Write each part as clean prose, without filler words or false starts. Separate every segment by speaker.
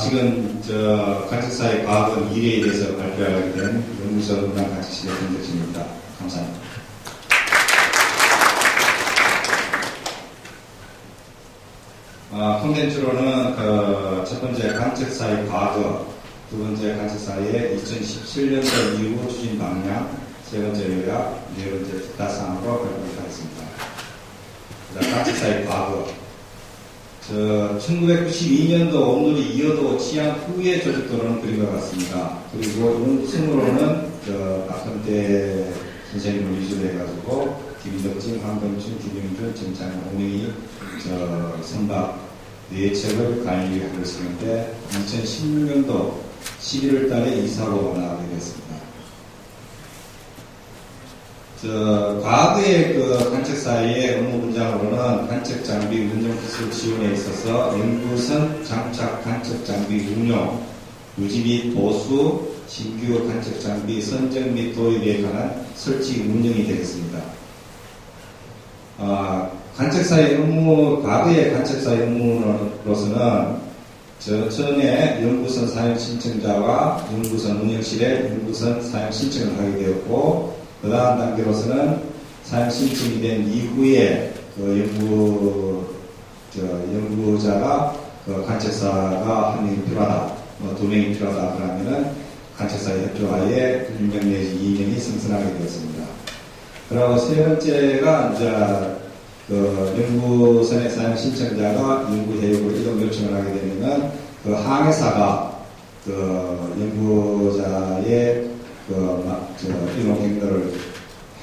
Speaker 1: 지금 관측사의 과학은 미래에 대해서 발표하게 된 연구소 문화 관측실의 김덕진입니다. 감사합니다. 콘텐츠로는 첫 번째 관측사의 과거, 두 번째 관측사의 2017년도 이후 추진 방향, 세 번째 요약, 네 번째 기타사항으로 발표하겠습니다. 관측사의 과거. 1992년도 온누리 이어도 취향 후의 조직도로는 그림과 같습니다. 그리고 연구성으로는 박근태 선생님을 위주로 해가지고 김덕진, 황동춘, 김영준, 정창 5명이 선박 4척을 관리하고 있었는데 2016년도 11월 달에 이사고가 나가게 됐습니다. 과거의 관측사의 업무 분장으로는 관측 장비 운영 기술 지원에 있어서 연구선 장착 관측 장비 운용, 유지 및 보수, 신규 관측 장비 선정 및 도입에 관한 설치 운영이 되겠습니다. 관측사의 업무, 과거의 관측사의 업무로서는 전에 연구선 사용 신청자와 연구선 운영실에 연구선 사용 신청을 하게 되었고, 그 다음 단계로서는 사용 신청이 된 이후에 연구자가 관측사가 한 명이 필요하다, 2명이 필요하다 그러면은 관측사의 협조하에 1명 내지 2명이 승선하게 되었습니다. 그리고 세 번째가 연구선의 사용 신청자가 연구 대역으로 이동 요청을 하게 되면은 항해사가 연구자의 이동 행로를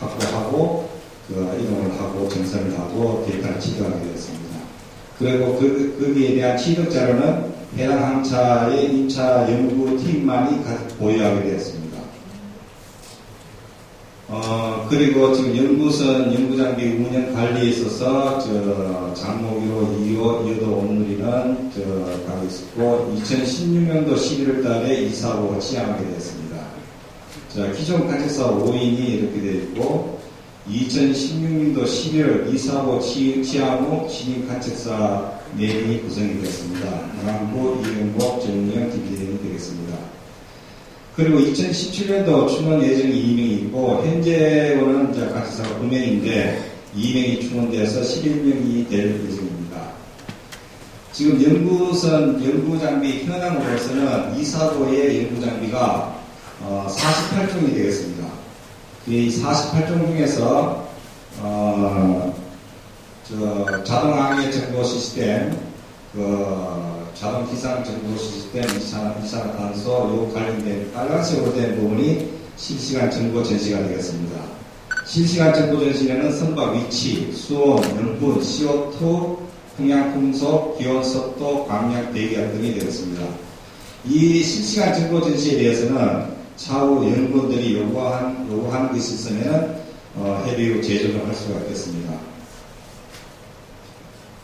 Speaker 1: 확보하고 이동을 하고 정선을 하고 데이터를 취득하게 되었습니다. 그리고 거기에 대한 취득 자료는 해당 항차의 임차 연구팀만이 보유하게 되었습니다. 그리고 지금 연구선 연구장비 운영 관리에 있어서 장목으로 2호 온누리는 가고 있었고 2016년도 11월 달에 이사고가 취항하게 되었습니다. 기존 관측사 5인이 이렇게 되어 있고 2016년도 11월 이사고 취항 후 신임 관측사 4명이 구성이 되었습니다. 강한구, 이영복, 정우영, 김대현이 되겠습니다. 그리고 2017년도 충원 예정이 2명이 있고 현재로는 관측사가 9명인데 2명이 충원돼서 11명이 될 예정입니다. 지금 연구선 연구장비 현황으로서는 이사고의 연구장비가 48종이 되겠습니다. 이 48종 중에서 자동항해 정보 시스템, 자동 기상 정보 시스템, 이산화탄소 요 관련된 빨간색으로 된 부분이 실시간 정보 전시가 되겠습니다. 실시간 정보 전시에는 선박 위치, 수온, 연분, CO2, 풍량 풍속, 기온, 습도, 광량, 대기압 등이 되겠습니다. 이 실시간 정보 전시에 대해서는 차후 연구원들이 요구하는 것이 있으면 해외 후 제조를 할 수가 있겠습니다.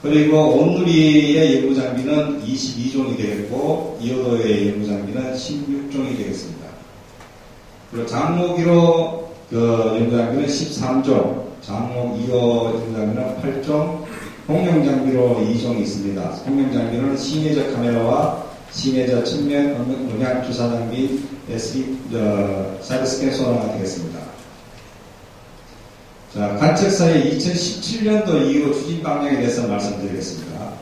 Speaker 1: 그리고 온누리의 연구장비는 22종이 되겠고 이호도의 연구장비는 16종이 되겠습니다. 그리고 장목 1호 연구장비는 13종, 장목 2호 연구장비는 8종, 공룡장비로 2종이 있습니다. 공룡장비는 심해적 카메라와 심해적 측면 음향 주사 장비 사이드 스캔 소나가 되겠습니다. 관측사의 2017년도 이후 추진 방향에 대해서 말씀드리겠습니다.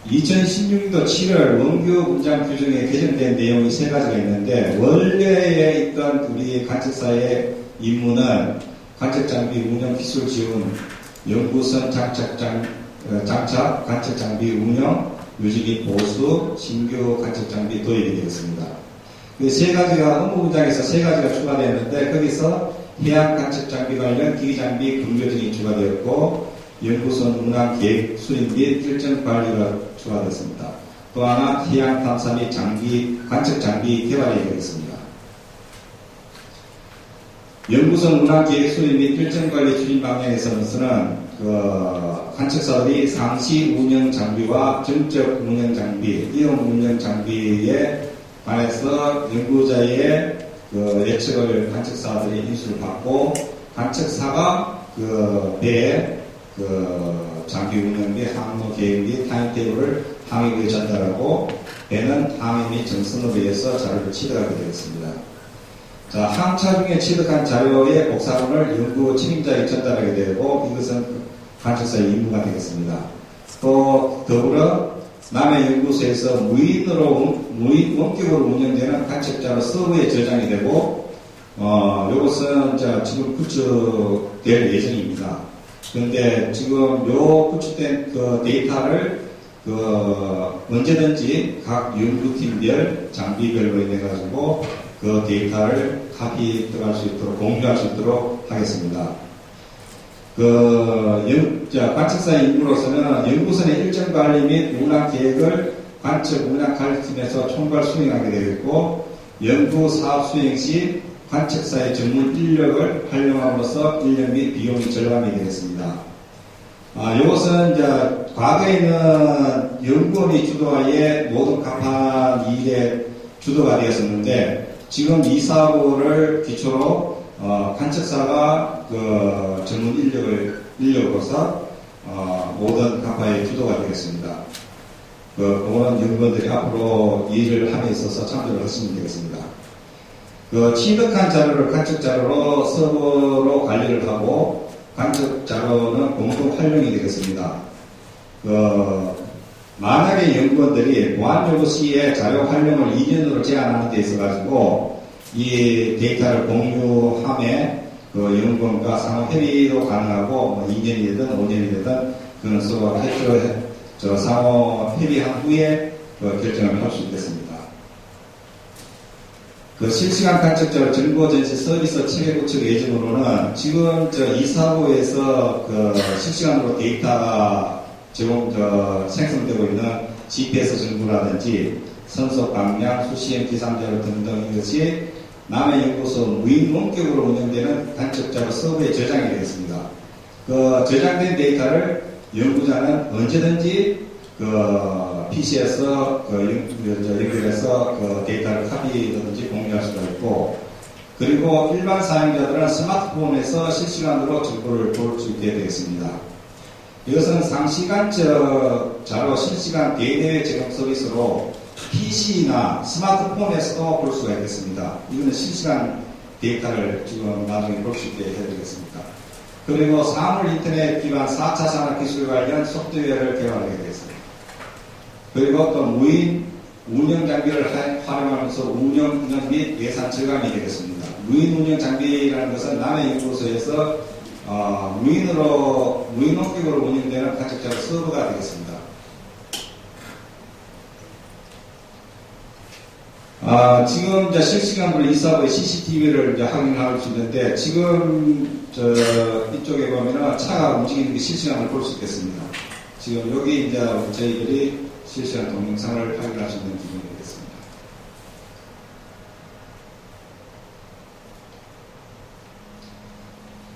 Speaker 1: 2016년도 7월 원교 문장 규정에 개정된 내용이 3가지가 있는데 원래에 있던 우리 관측사의 임무는 관측장비 운영 기술 지원, 연구선 장착 관측장비 운영, 유지 및 보수, 신규 관측장비 도입이 되었습니다. 그 3가지가 업무 분장에서 3가지가 추가되었는데 거기서 해양 관측장비 관련 기기장비 근거 등이 추가되었고 연구선 운항 계획 수립 및 일정 관리가 추가되었습니다. 또 하나 해양 탐사 및 관측장비 개발이 되겠습니다. 연구선 운항 계획 수립 및 일정 관리 추진 방향에서는 관측사들이 상시 운영 장비와 정적 운영 장비, 이용 운영 장비에 관해서 연구자의 예측을 관측사들이 인수를 받고 관측사가 배에 장비 운영 및 항로 계획 및 타임테이블을 항의부에 전달하고 배는 항의 및 정선으로 의해서 자료를 취득하게 되겠습니다. 자, 항차 중에 취득한 자료의 복사본을 연구 책임자에게 전달하게 되고 이것은 관측사의 임무가 되겠습니다. 또 더불어 남해 연구소에서 무인 원격으로 운영되는 관측자료 서버에 저장이 되고 이것은 지금 구축될 예정입니다. 그런데 지금 요 구축된 그 데이터를 언제든지 각 연구팀별 장비별로 인해 가지고 그 데이터를 카피 들어갈 수 있도록 공유할 수 있도록 하겠습니다. 관측사의 임무로서는 연구선의 일정 관리 및 운항 계획을 관측 운항 관리팀에서 총괄 수행하게 되겠고, 연구 사업 수행 시 관측사의 전문 인력을 활용함으로써 인력 및 비용이 절감이 되겠습니다. 이것은 과거에는 연구원이 주도하에 모든 갑판 일의 주도가 되었었는데, 지금 이 사고를 기초로 관측사가 그 전문 인력으로서 모든 간파의 주도가 되겠습니다. 그거는 연구원들이 앞으로 일을 함에 있어서 참조를 하시면 되겠습니다. 취득한 자료를 관측 자료로 서버로 관리를 하고 관측 자료는 공동 활용이 되겠습니다. 만약에 연구원들이 보안 요구 시에 자료 활용을 2년으로 제한하는 데 있어 가지고 이 데이터를 공유함에 연구원과 상호 협의도 가능하고 2년이 되든 5년이 되든 그는 서로 상호 협의한 후에 결정을 할 수 있겠습니다. 실시간 관측자료 정보 전시 서비스 체계 구축 예정으로는 지금 이 사고에서 실시간으로 데이터가 생성되고 있는 GPS 정보라든지 선속 방향, 수시행 기상자료 등등 이것이 남해 연구소 무인 원격으로 운영되는 관측자료 서버에 저장이 되겠습니다. 저장된 데이터를 연구자는 언제든지 PC에서 연결해서 데이터를 카피든지 공유할 수가 있고, 그리고 일반 사용자들은 스마트폰에서 실시간으로 정보를 볼 수 있게 되겠습니다. 이것은 상시간적 자료 실시간 대내외 제공 서비스로 PC나 스마트폰에서도 볼 수가 있겠습니다. 이거는 실시간 데이터를 지금 나중에 볼 수 있게 해드리겠습니다. 그리고 사물 인터넷 기반 4차 산업 기술 관련 소프트웨어를 개발하게 되겠습니다. 그리고 또 무인 운영 장비를 활용하면서 운영 및 예산 절감이 되겠습니다. 무인 운영 장비라는 것은 남해 연구소에서 무인 원격으로 운영되는 관측자료 서버가 되겠습니다. 지금 실시간으로 이 사업의 CCTV를 확인할 수 있는데, 지금 이쪽에 보면은 차가 움직이는 게 실시간으로 볼 수 있겠습니다. 지금 여기 저희들이 실시간 동영상을 확인할 수 있는 기능이 되겠습니다.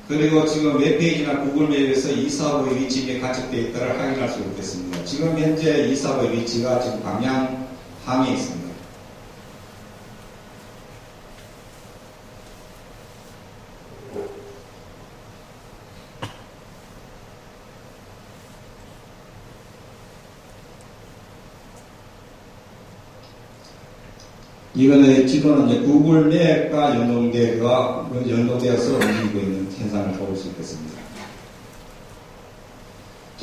Speaker 1: 그리고 지금 웹페이지나 구글맵에서 이 사업의 위치 및 관측 데이터를 확인할 수 있겠습니다. 지금 현재 이 사업의 위치가 지금 방향함에 있습니다. 이거는 지도는 구글 맵과 연동되어서 움직이고 있는 현상을 볼 수 있겠습니다.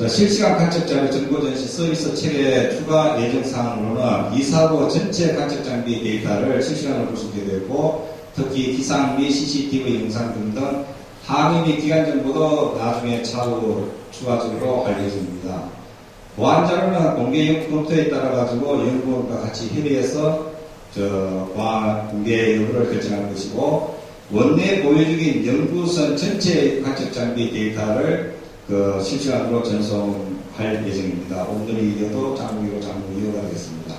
Speaker 1: 실시간 관측 자료 정보 전시 서비스 체계 추가 예정 사항으로는 이 사고 전체 관측 장비 데이터를 실시간으로 볼 수 있게 되고, 특히 기상 및 CCTV 영상 등등 항의 및 기간 정보도 나중에 차후 추가적으로 할 예정입니다. 보안 자료는 공개 검토에 따라 가지고 연구원과 같이 협의해서 공개 여부를 결정할 것이고, 원내 보유 중인 연구선 전체 관측 장비 데이터를 실시간으로 전송할 예정입니다. 오늘이 이어도 장부기로 장부 이어가 되겠습니다.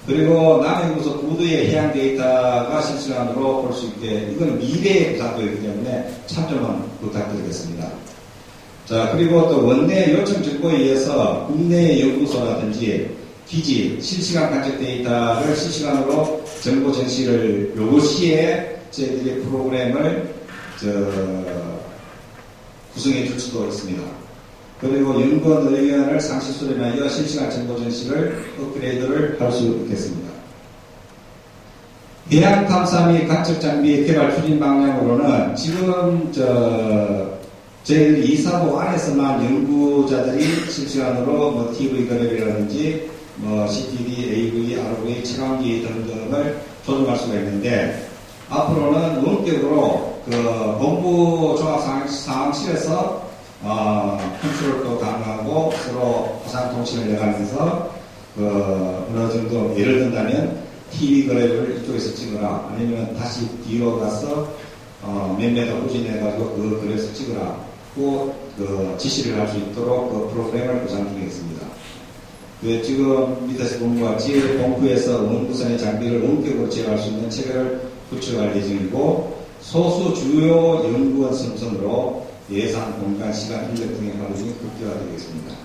Speaker 1: 그리고 남해연구소 구도의 해양 데이터가 실시간으로 볼 수 있게, 이건 미래의 부탁도이기 때문에 참조만 부탁드리겠습니다. 그리고 또 원내 요청 정보에 의해서 국내 연구소라든지 기지, 실시간 관측 데이터를 실시간으로 정보 전시를 요구 시에 저희들이 프로그램을 구성해 줄 수도 있습니다. 그리고 연구원 의견을 상시 수렴하여 실시간 정보 전시를 업그레이드를 할 수 있겠습니다. 해양 탐사 및 관측 장비 개발 추진 방향으로는 지금 저희들 이사고 안에서만 연구자들이 실시간으로 뭐 TV 그래비라든지 뭐 CTV, AV, ROV, 체감기 등등을 조정할 수가 있는데 앞으로는 원격으로 그 본부 종합상황실에서 컨트롤도 가능하고 서로 화상 통신을 해가면서 어느 정도 예를 든다면 TV 그래프를 이쪽에서 찍어라 아니면 다시 뒤로 가서 몇 메터 후진해가지고 그 그래프에서 찍어라 그 지시를 할 수 있도록 그 프로그램을 구상 중에 있습니다. 지금 밑에서 본 것 같이 본부에서 원구선의 장비를 원격으로 제어할 수 있는 체계를 구축할 예정이고 소수 주요 연구원 선선으로 예산, 공간, 시간, 인력 등의 활용이 극대화되겠습니다.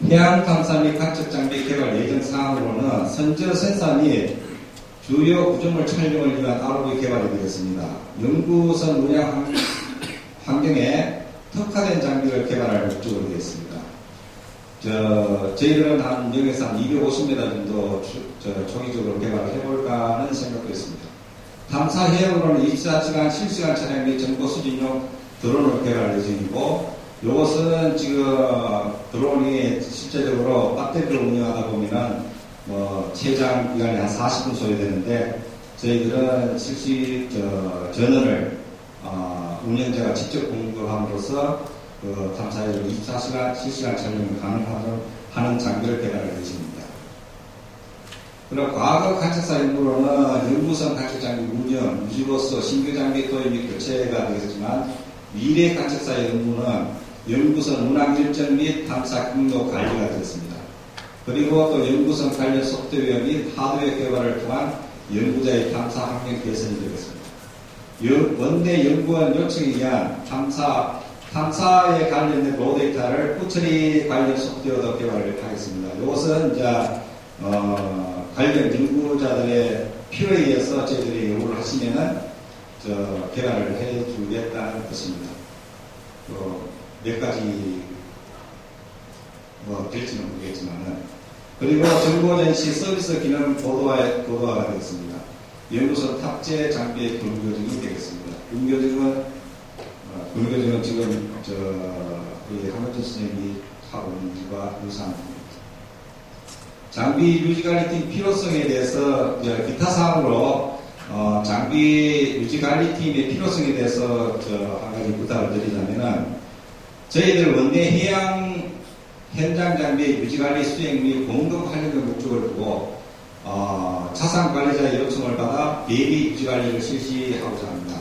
Speaker 1: 해양 탐사 및 관측 장비 개발 예정 사항으로는 선저 센서 및 주요 구조물 촬영을 위한 ROV 개발이 되겠습니다. 연구선 운영 환경에 특화된 장비를 개발할 목적으로 되겠습니다. 저희들은 한 여기서 한 250m 정도 초기적으로 개발을 해볼까 하는 생각도 있습니다. 탐사 해역으로는 24시간 실시간 촬영 및 정보 수집용 드론을 개발 예정이고 이것은 지금 드론이 실제적으로 배터리로 운영하다 보면은 최장 기간이 한 40분 소요되는데 저희들은 실시 전원을 운영자가 직접 공급함으로써 탐사해를 24시간 실시간 촬영을 가능하는 장비를 개발할 예정입니다. 그리고 과거 관측사 연구로는 연구선 관측 장비 운영, 유지로서 신규 장비 도입 및 교체가 되겠지만 미래 관측사 연구는 연구선 운항 일정 및 탐사 경로 관리가 되겠습니다. 그리고 또 연구선 관련 소프트웨어 및 하드웨어 개발을 통한 연구자의 탐사 환경 개선이 되겠습니다. 원내 연구원 요청에 의한 탐사에 관련된 로 데이터를 후처리 관련 소프트웨어도 개발을 하겠습니다. 이것은 이제 관련 연구자들의 필요에 의해서 저희들이 요구를 하시면은 개발을 해주겠다는 뜻입니다. 몇 가지 될지는 모르겠지만은 그리고 정보전시 서비스 기능 고도화가 되겠습니다. 연구소 탑재 장비의 분교증이 되겠습니다. 분교증은 지금 우리 한문준 선생님이 하고 있는 일과 유사합니다. 장비 유지관리팀 필요성에 대해서 기타 사항으로 장비 유지관리팀의 필요성에 대해서 한 가지 부탁을 드리자면은 저희들 원내 해양 현장 장비의 유지관리 수행 및 공급 활용의 목적을 두고 자산관리자의 요청을 받아 대비 유지관리를 실시하고자 합니다.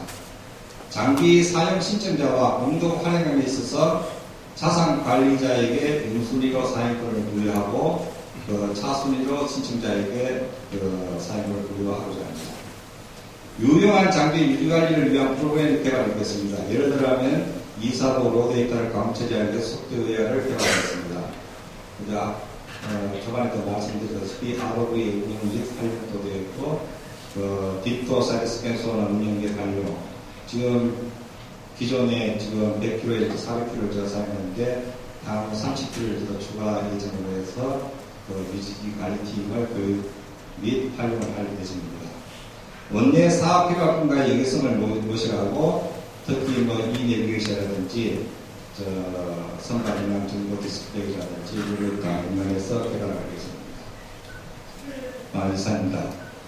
Speaker 1: 장비 사용 신청자와 공급 활용에 있어서 자산관리자에게 응순위로 사용권을 부여하고 차순위로 신청자에게 사용을 부여하고자 합니다. 유용한 장비 유지관리를 위한 프로그램을 개발하겠습니다. 예를 들면 이사고 로데이터를 감체제하기 위해 소프트웨어를 개발했습니다. 초반에도 말씀드렸다시피 ROV 운영 및 활용도 되어 있고 딥도 사이드 스캔소나 운영의 활용 지금 기존에 지금 100kg에서 400kg를 제가 사용하는데 다음 30kg를 더 추가 예정으로 해서 유지관리팀을 교육 및 활용을 할 예정입니다. 원내 사업 개발분과의 연계성을 모시라고 특히 이 내비게이션이라든지 선박인항 정보 디스플레이라든지 이를 다 응용해서 개발하겠습니다. 이상입니다.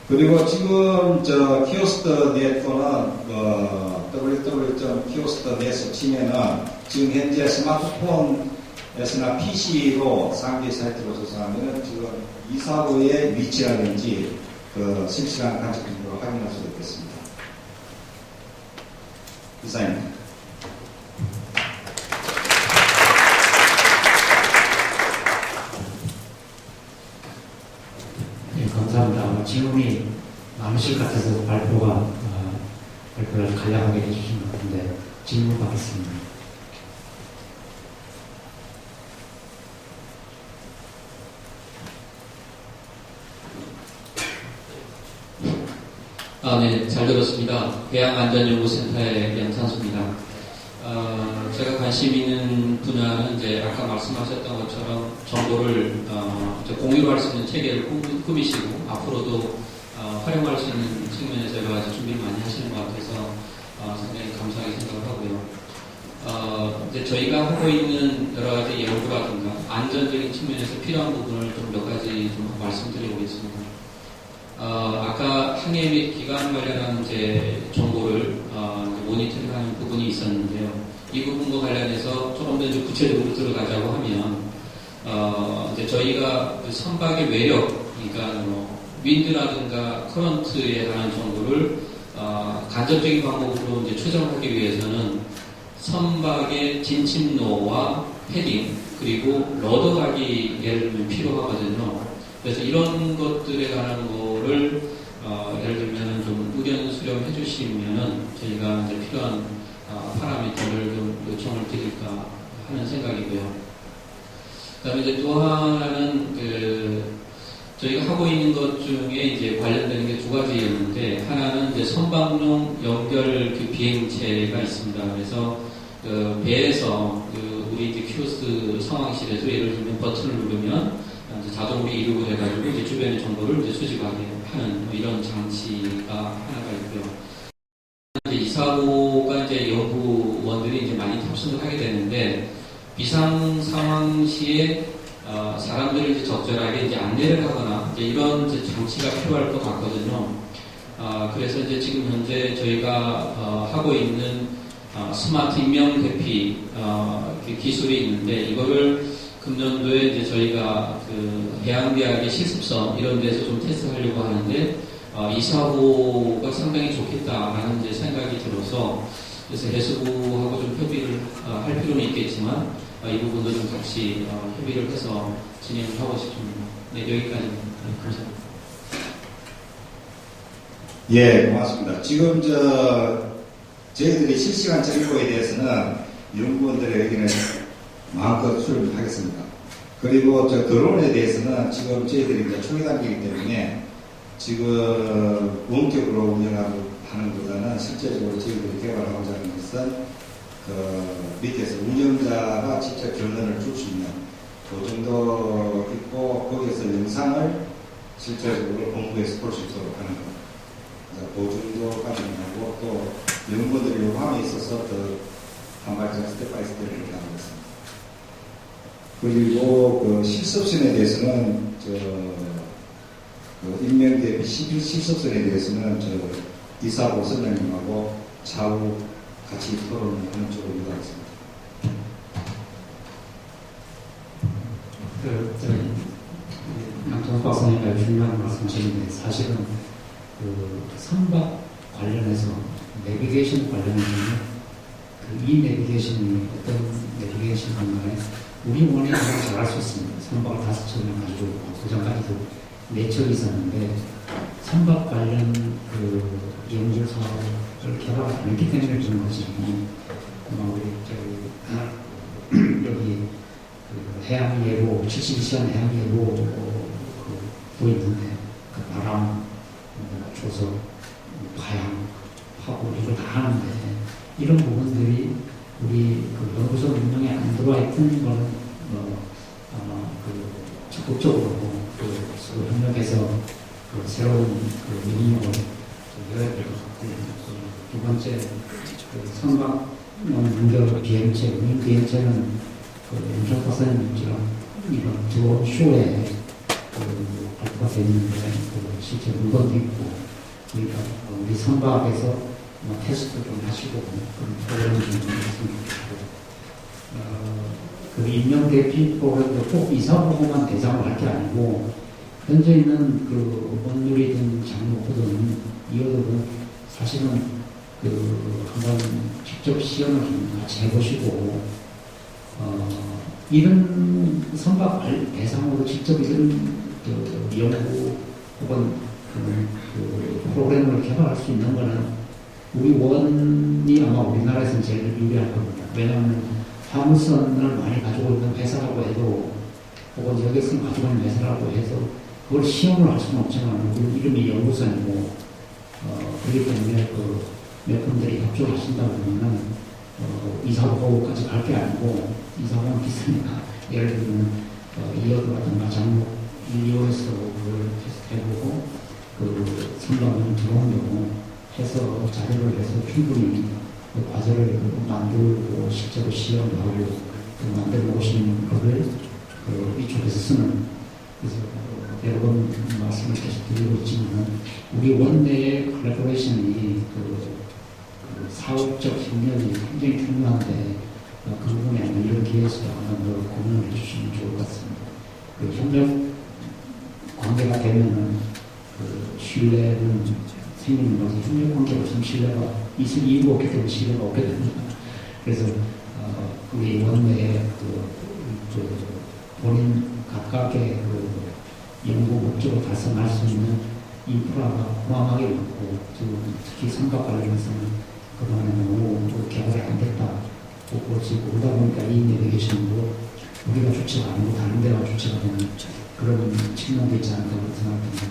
Speaker 1: 그리고 지금 키오스트넷 또는 www.키오스트넷을 치면은 지금 현재 스마트폰에서나 PC로 상계 사이트로 조사하면은 지금 이사고의 위치라든지 실시간 관측 정보를 확인할 수 있겠습니다. 이상입니다.
Speaker 2: 네, 감사합니다. 질문이 많으실 것 같아서 발표를 간략하게 해주신 것 같은데 질문 받겠습니다.
Speaker 3: 네, 잘 들었습니다. 해양안전연구센터의 양산수입니다. 제가 관심 있는 분야는 이제 아까 말씀하셨던 것처럼 정보를 이제 공유할 수 있는 체계를 꾸미시고 앞으로도 활용할 수 있는 측면에서 여러 가지 준비를 많이 하시는 것 같아서 상당히 감사하게 생각을 하고요. 이제 저희가 하고 있는 여러 가지 연구라든가 안전적인 측면에서 필요한 부분을 좀 몇 가지 좀 말씀드려보겠습니다. 아까 항해 및 기관 관련한 이제 정보를 모니터링하는 부분이 있었는데요. 이 부분과 관련해서 조금 더 이제 구체적으로 들어가자고 하면 이제 저희가 그 선박의 외력, 그러니까 윈드라든가 커런트에 관한 정보를 간접적인 방법으로 이제 추정하기 위해서는 선박의 진침로와 패딩 그리고 러더각이 예를 들면 필요하거든요. 그래서 이런 것들에 관한 거를 예를 들면 좀 의견 수렴해 주시면은 저희가 이제 필요한 파라미터를 좀 요청을 드릴까 하는 생각이고요. 그다음에 이제 또 하나는 저희가 하고 있는 것 중에 이제 관련되는 게 두 가지였는데 하나는 이제 선박용 연결 비행체가 있습니다. 그래서 배에서 우리 이제 키오스크 상황실에서 예를 들면 버튼을 누르면 이제 자동으로 이륙을 해가지고 이제 주변의 정보를 이제 수집하게 하는 이런 장치가 하나가 있고요. 이제 이 사고가 이제 연구원들이 이제 많이 탑승을 하게 되는데 비상 상황 시에 사람들을 이제 적절하게 이제 안내를 하거나 이제 이런 이제 장치가 필요할 것 같거든요. 그래서 이제 지금 현재 저희가 하고 있는 스마트 인명 대피 기술이 있는데 이거를 금년도에 이제 저희가 해양대학의 실습선 이런 데서 좀 테스트하려고 하는데 이 사고가 상당히 좋겠다라는 이제 생각이 들어서 그래서 해수부하고 좀 협의를 할 필요는 있겠지만 이 부분도 좀 같이 협의를 해서 진행을 하고 싶습니다. 네, 여기까지입니다. 감사합니다.
Speaker 1: 예, 고맙습니다. 지금 저희들이 실시간 정보에 대해서는 연구원들의 의견을 마음껏 수렴하겠습니다. 그리고 드론에 대해서는 지금 저희들이 이제 초기 단계이기 때문에 지금 원격으로 운영하고 하는 것보다는 실제적으로 저희들이 개발하고자 하는 것은 밑에서 운영자가 직접 결론을 줄 수 있는 그 정도 있고 거기에서 영상을 실제적으로 본부에서 볼 수 있도록 하는 것. 그 정도까지 하고 또 연구원들이 요구함에 있어서 더 한 발짝 스텝 바이 스텝을 이렇게 하고 있습니다. 그리고 실습선에 대해서는 인명 대비 실습선에 대해서는 이사부 선장님하고 차후 같이 토론하는 쪽으로 이동하겠습니다.
Speaker 2: 양동석 박사님과 중요한 말씀하시는데 사실은 선박 관련해서 내비게이션 관련해서는 이 내비게이션이 어떤 내비게이션 간에 우리 원이 가장 잘할 수 있습니다. 선박을 5척을 가지고 그전까지도 4척이 있었는데 선박 관련 연구 사업을 개발 안 했기 때문에 그런 거지. 우리 여기 해양예보 72시간 해양예보 보이는데 바람, 조서, 파양, 파고 이걸 다 하는데 이런 부분들이 우리 연구소 운영에 안 들어와 있던 거는 적극적으로 서로 협력해서 새로운 운영을 해야 될 것 같고요. 두 번째 선박 연결 비행체, 운영 비행체는 연장 박사님처럼 이런 두 쇼에 발표가 되어 있는데 실제 물건도 있고 그러니까 우리 선박에서 테스트 좀 하시고 그런 프로그램을 좀 했으면 좋겠고 인명 대피 프로그램도 꼭 이사보고만 대상으로 할 게 아니고 현재 있는 원누리든 장로거든 이어들은 사실은 한번 직접 시연을 같이 해보시고 이런 선박 대상으로 직접 이런 연구 혹은 프로그램을 개발할 수 있는 거는 우리 원이 아마 우리나라에서는 제일 유리할 겁니다. 왜냐하면 화물선을 많이 가지고 있는 회사라고 해도 혹은 여객선 가지고 있는 회사라고 해서 그걸 시험을 할 수는 없지만 우리 이름이 연구선이고 그렇기 때문에 몇 분들이 협조를 하신다고 하면은 이사보고까지 갈 게 아니고 이사보고는 비싸니까 예를 들면 2호라든가 장목 1, 2호에서 그걸 해보고 그 선거는 들어온다고 해서 자료를 해서 충분히 그 과제를 만들고 실제로 시험도 하고 그 만들어 오신 것을 그 이쪽에서 쓰는 그래서 여러 번 말씀을 계속 드리고 있지만 우리 원내의 콜라보레이션이 그 사업적 협력이 굉장히 중요한데 그 부분에 이런 기회에서 한번 더 고민을 해주시면 좋을 것 같습니다. 그 협력 관계가 되면은 그 신뢰는 생기는 거지 협력 관계가 없으면 신뢰가 이유가 없기 때문에 신뢰가 없게 됩니다. 그래서 우리 원내의 그 본인 각각의 그 연구 목적을 달성할 수 있는 인프라가 어마어마하게 많고 특히 삼각 관련해서는 그동안에 너무 개발이 안 됐다 보고 지금 그러다 보니까 이 내비게이션도 우리가 좋지가 않고 다른 데가 좋지가 않은 그런 측면도 있지 않을까 생각합니다.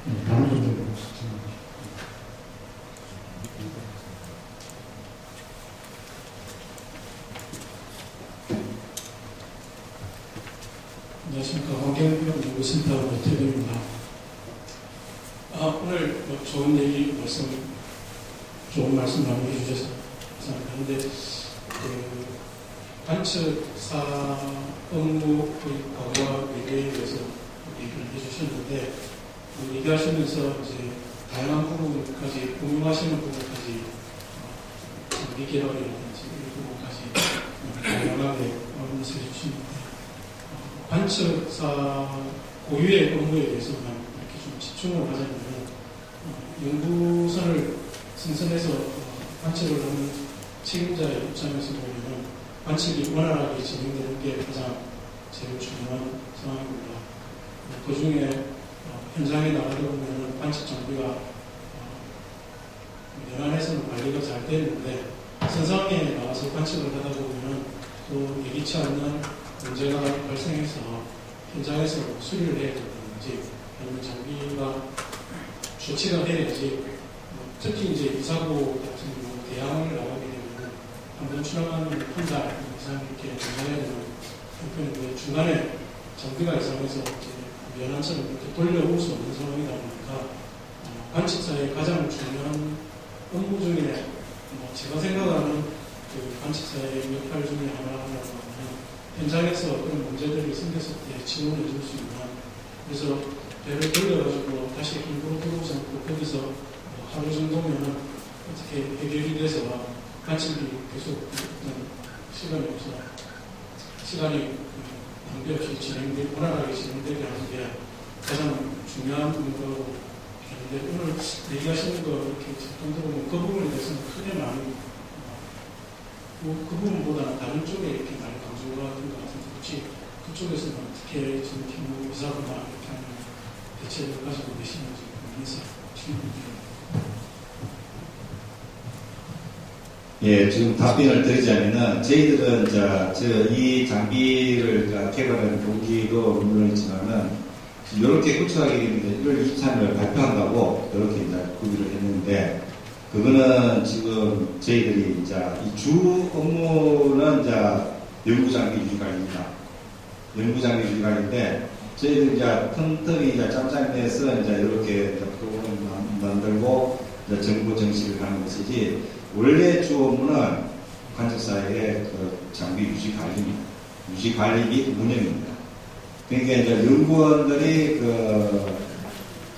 Speaker 2: 네, 다른 분들도 없으시죠?
Speaker 4: 안녕하십니까. 환경연구센터 노태규입니다. 오늘 좋은 얘기 좋은 말씀 많이 해주셔서 감사합니다. 그런데 관측사 업무의 과거와 미래에 대해서 얘기를 해주셨는데 얘기하시면서 이제 다양한 부분까지 공유하시는 부분까지 장비 개발이라든지 이 부분까지 다양하게 말씀해 주시는데 관측사 고유의 업무에 대해서만 이렇게 좀 집중을 하자면 연구선을 생산해서 관측을 하는 책임자의 입장에서 보면 관측이 원활하게 진행되는 게 가장 제일 중요한 상황입니다. 그 중에 현장에 나가다 보면 관측 장비가 연안에서는 관리가 잘 되는데 선상에 나와서 관측을 하다 보면 또 예기치 않는 문제가 발생해서 현장에서 수리를 해야 된다든지 아니면 장비가 조치가 돼야지 특히 이제 이사고 같은 경우 대항을 나가게 되면 한번 출항하는 한 달 이상 이렇게 전달해야 되는 형편인데 중간에 장비가 이상해서 연안처럼 이렇게 돌려올 수 없는 상황이다 보니까 관측사의 가장 중요한 업무 중에 제가 생각하는 그 관측사의 역할 중에 하나라고 하면 현장에서 그런 문제들이 생겼을 때 지원해 줄 수 있는 그래서 배를 돌려가지고 다시 일부러 들어오지 않고 거기서 하루 정도면 어떻게 해결이 돼서 관측이 계속 시간이 없어 시간이 낭비 없이 원활하게 진행되게 하는 게 가장 중요한 거라고 하는데 오늘 얘기하시는 거 이렇게 잠깐 들어보면 그 부분에 대해서는 크게 많이 그 부분보다는 다른 쪽에 이렇게 많이 강조가 된 것 같은데 혹시 그쪽에서는 어떻게 지금 팀 이사구나 이렇게 하는 대책을 가지고 계시는지 궁금해서 질문드립니다.
Speaker 1: 예, 지금 답변을 드리자면은, 저희들은, 이 장비를 개발한 동기도 물론 있지만은, 이렇게 구체하게 1월 23일 발표한다고, 이렇게 이제 구비를 했는데, 그거는 지금 저희들이 이제 이 주 업무는 이제 연구장비 유지관리입니다. 연구장비 유지관리인데, 저희들 이제 틈틈이 이제 짬짬이 내서 이제 이렇게 프로그램 만들고, 이제 정보 정식을 하는 것이지, 원래 주 업무는 관측사의 그 장비 유지 관리입니다. 유지 관리 및 운영입니다. 그러니까 이제 연구원들이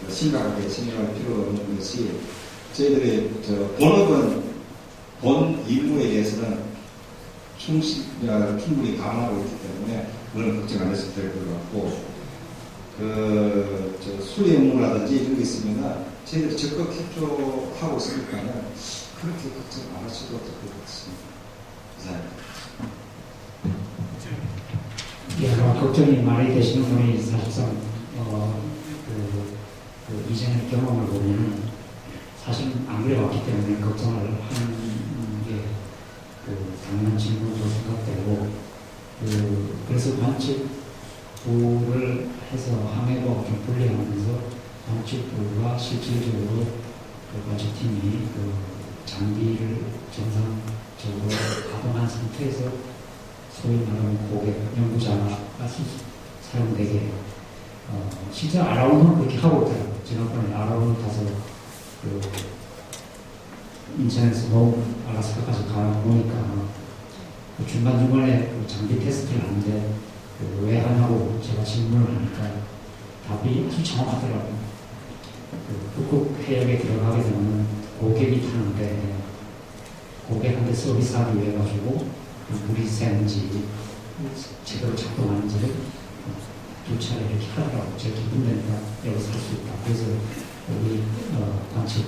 Speaker 1: 심각하게 생각할 필요가 없는 것이 저희들이 본업은 본 임무에 대해서는 충분히 감안하고 있기 때문에 그런 걱정 안 해도 될 것 같고 수리 업무라든지 이런 게 있으면 저희들이 적극 협조하고 있으니까는 그렇게 걱정 안 하셔도 될 것 같습니다. 감사합니다.
Speaker 2: 예, 걱정이 많이 되시는 분이 사실상 이전의 경험을 보면 사실 안 그래왔기 때문에 걱정을 하는 게 당연한 질문으로 생각되고 그래서 관측부를 해서 항해부하고 좀 분리하면서 관측부가 실질적으로 관측팀이 장비를 정상 적으로 가동한 상태에서 소위 말하는 고객, 연구자가 사용되게 실제 아라운은 그렇게 하고 있더라고요. 지난번에 아라운을 가서 그 인천에서 알라스카까지 가보니까 그 중간중간에 그 장비 테스트를 하는데 왜 하냐고 제가 질문을 하니까 답이 아주 정확하더라고요. 그 북극 해역에 들어가게 되면 고객이 타는데 고객한테 서비스하기 위해 가지고 물이 새는지 제대로 작동하는지를 두 차례 이렇게 하더라고요. 제가 기분 내니까 여기서 할 수 있다. 그래서 우리 관측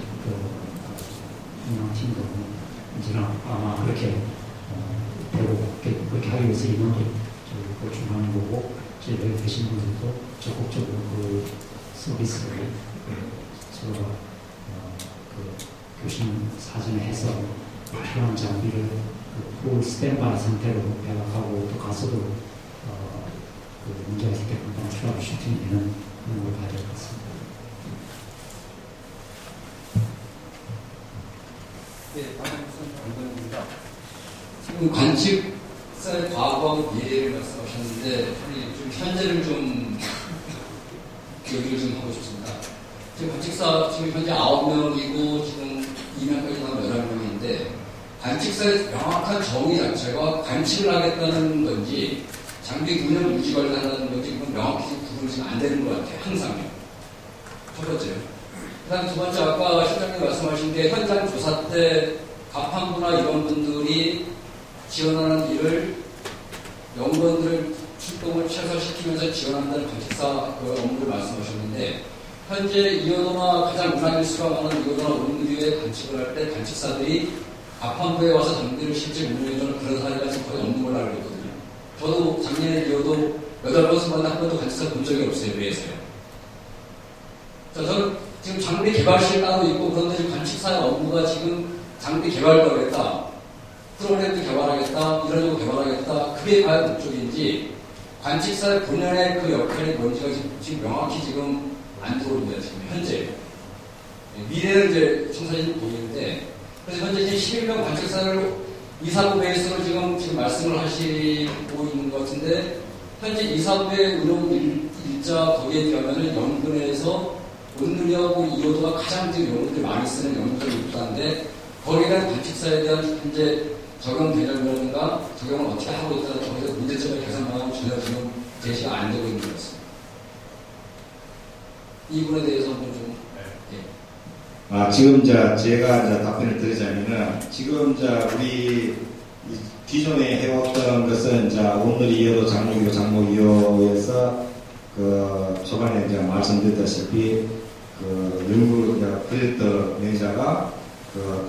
Speaker 2: 운영팀도 이제는 아마 그렇게 되고 그렇게 하기 위해서 인원을 보충하는 거고 여기 계신 분들도 적극적으로 그 서비스를 서로 그 교신 사전에 해서 필요한 장비를 풀 스탠바이 상태로 배합하고 또 가서도 그 문제가 있을 때 금방 트러블 슈팅되는 그런 걸 봐야 될 것 같습니다.
Speaker 5: 네, 다음 장관입니다. 지금 관측사의 과거하고 미래를 말씀하셨는데 좀 현재를 좀 얘기를 좀 하고 싶습니다. 지금 관측사 지금 현재 9명이고 지금 2명까지 나면 11명인데 관측사의 명확한 정의 자체가 관측을 하겠다는 건지 장비 운영 유지 관리를 한다는 건지 그건 명확히 구분이 지금 안 되는 것 같아요. 항상요. 첫 번째요. 그 다음 두 번째 아까 실장님 말씀하신 게 현장 조사 때 가판부나 이런 분들이 지원하는 일을 연구원들을 출동을 최소화시키면서 지원한다는 관측사 그 업무를 말씀하셨는데 현재 이호도나 가장 문화일수가 많은 이호도나 온누리에 관측을 할 때 관측사들이 가판부에 와서 장비를 실제 운영해주는 그런 사례가 지금 거의 없는 걸로 알고 있거든요. 저도 작년에 이호도 8번 만에 한 번도 관측사 본 적이 없어요. 위에서요. 자, 저는 지금 장비 개발실 따로 있고 그런데 지금 관측사의 업무가 지금 장비 개발도 하겠다. 프로그램도 개발하겠다. 이런 거 개발하겠다. 그게 과연 목적인지 관측사의 본연의 그 역할이 뭔지가 지금 명확히 지금 안 들어옵니다. 지금 현재. 미래는 이제 청사진이 보이는데 그래서 현재 지금 11명 관측사를 이사부 베이스로 지금 말씀을 하시고 있는 것 같은데 현재 이사부의 운영 일자 거기에 들어가면은 연근에서 온누리하고 이호도가 가장 지금 연구들이 많이 쓰는 연구들이 있다는데 거기에 대한 관측사에 대한 현재 적용 개념이라든가 적용을 어떻게 하고 있다는 거기서 문제점을 개선하고 전혀 지금 제시가 안 되고 있는 것 같습니다. 이 부분에 대해서 한번 좀
Speaker 1: 지금 제가 답변을 드리자면은 지금 우리 기존에 해왔던 것은 온누리 이호도 장목 이호에서 그 초반에 말씀드렸다시피 그 연구 프로젝트 매니저가 그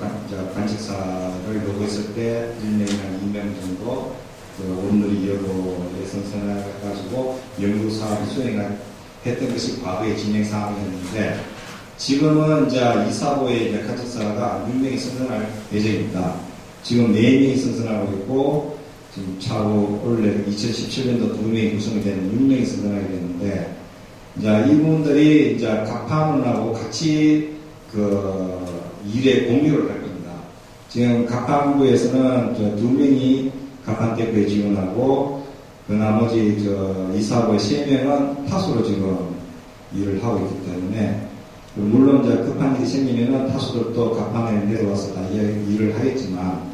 Speaker 1: 관측사를 놓고 있을 때 1명이나 2명 정도 그 온누리 이호도에 선선해가지고 연구 사업을 수행했던 것이 과거의 진행 사항이었는데 지금은 이사부의 관측사가 6명이 선선할 예정입니다. 지금 4명이 선선하고 있고 지금 차후 원래 2017년도 2명이 구성이 되는 6명이 선선하게 됐는데 이분들이 가판하고 같이 그 일에 공유를 할 겁니다. 지금 가판부에서는 2명이 가판 대표에 지원하고 그 나머지 이사부의 3명은 타수로 지금 일을 하고 있기 때문에 물론 급한 일이 생기면은 타수들도 가판에 내려와서 다 일을 하겠지만